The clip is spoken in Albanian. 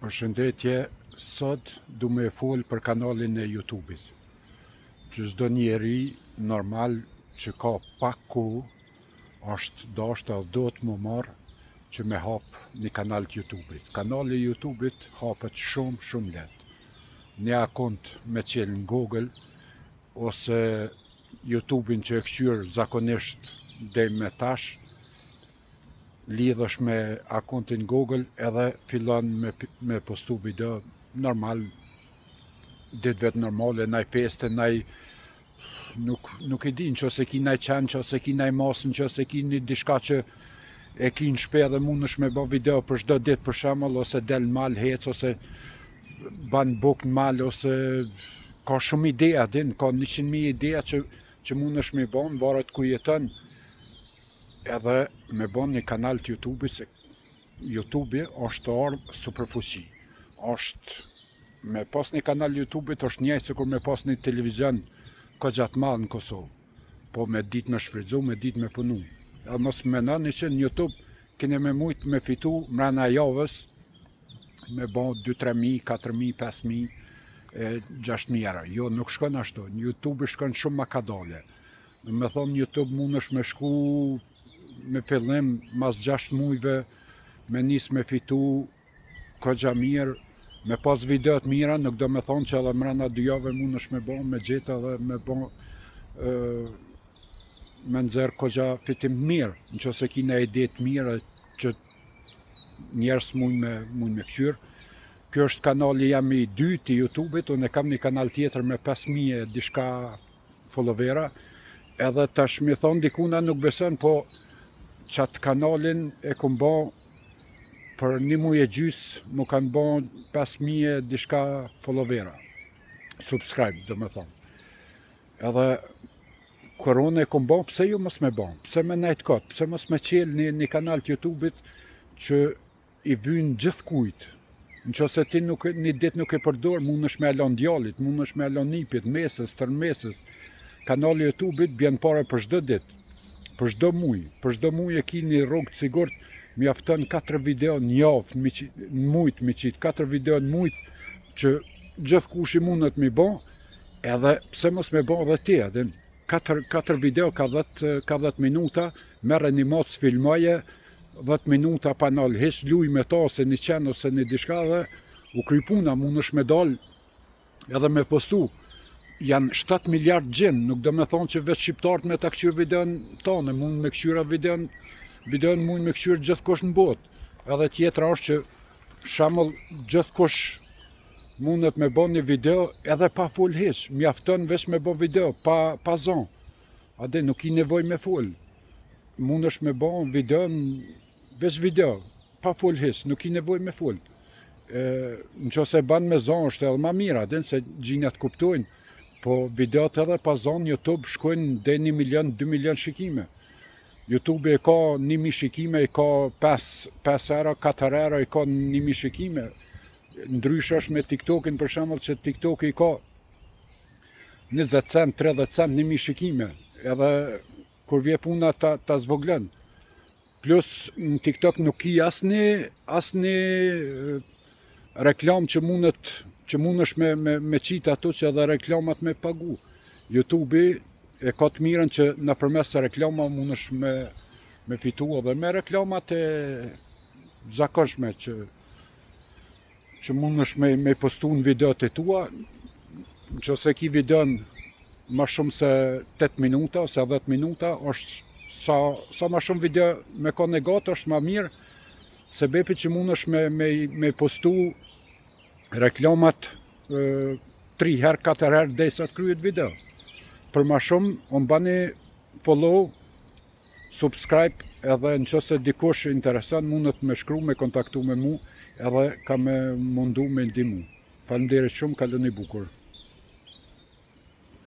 Përshëndetje, sot du me fol për kanalin e YouTube-it, që çdo njeri normal që ka pak kohë është dashur do të më marrë që me hap një kanal të YouTube-it. Kanali i YouTube-it hapet shumë lehtë. Një akont me qenë në Google ose YouTube-in që e këshyr zakonisht deri me tash, lidhësh me akontin Google edhe fillon me postu video normal, ditë normale, naj feste, naj nuk e di, nëse ki naj qenë, nëse ki naj masën, nëse ki një diçka që e ki në shpe dhe mundesh me bë video për çdo ditë për shembull, ose del në mal hec, ose ban buk në mal, ose ka shumë ideja, ka 100.000 ideja që mundesh me bën, varet ku jeton. Edhe me bon një kanal të YouTube-i, se YouTube-i është armë superfuqi. është me pas një kanal YouTube-it është njëjtë sikur me pas një televizion ka gjatë madh në Kosovë. Po me ditë me shfrytzu, me ditë me punu. Edhe mos mendoni që në YouTube keni me mujt me fitu mrena javës me bon 2-3.000, 4.000, 5.000, 6.000 euro. Jo, nuk shkon ashtu. Në YouTube shkon shumë ma kadale. Me thonë YouTube mundesh me shku me fillim mas 6 mujve, me nis me fitu kogja mirë, me pas video të mira, nuk do me thonë që edhe mrena 2 jave mundesh me bon, me gjeta dhe me bon me nxerr kogja fitim të mirë, nëse ki një ide të mira që njerëz mund me këshyr. Kjo është kanali jam i dytë i YouTube-it, unë kam një kanal tjetër me 5.000 diçka followera, edhe tash mi thonë dikuna nuk beson, po qatë kanalin e kom bo për 1 muaj e gjys, më kanë bo 5.000 diçka followera, subscribe do me thonë. Edhe korone e kom bo, pse ju mos me bo, pse me najt kot, pse mos me qel një kanal të YouTube-it që i vynë gjithë kujt. Nëse ti një dit nuk e përdor, mundesh me elon djalit, mundesh me elon nipit, mesës, tërmesës. Kanali YouTube-it bjen pare për çdo ditë, për çdo muj e ki një rrugë të sigurt, mjafton 4 video në javë, në mujt me qit, 4 video në mujt që gjithë kush i mundet me bo, edhe pse mos me bo dhe ti, edhe 4 video ka 10 minuta, merre një mos filmoje, 10 minuta panal, heq luj me ta, ose një qenë, ose një diçka dhe u kry puna, mundesh me dal edhe me postu. Janë 7 miliard gjinë, nuk do me thonë që vetë shqiptarët me ta këshyr videon tonë, mund me këshyra videon mund me këshyr gjithë kush në botë. Edhe tjetra është që shembull gjithë kush mundet me bo një video edhe pa fol heq, mjafton veç me bo video, pa zonë. Ade nuk i nevoj me fol. Mundesh me bo video, veç video, pa fol heq, nuk i nevoj me fol. Nëse ban me zonë është edhe ma mira, se gjinjat kuptojnë. Po videot edhe pa zonë YouTube shkojnë dhe 1 milion, 2 milion shikime. YouTube e ka 1.000 shikime, i ka 5 euro, 4 euro, i ka 1.000 shikime. Ndrysh është me TikTokin për shembull, që TikTok i ka 20 cent, 30 cent, 1.000 shikime. Edhe kur vje puna ta zvoglen. Plus në TikTok nuk i asni reklam që mundesh me qit ato që edhe reklamat me pagu. YouTube-i e ka të mirën që nëpërmes se reklama mundesh me fitu, edhe me reklamat e zakonshme që mundesh me postu në videot e tua, nëse ki videon ma shumë se 8 minuta ose 10 minuta, është sa ma shumë video me ka negat është ma mirë, se bepi që mundesh me postu reklamat 3 herë, 4 herë dhe sa të kryet video. Për ma shumë, unë bani follow, subscribe, edhe nëse dikush interesant mundet me shkru, me kontaktu me mu, edhe ka me mundu me ndimu. Faleminderit shumë, kaloni bukur.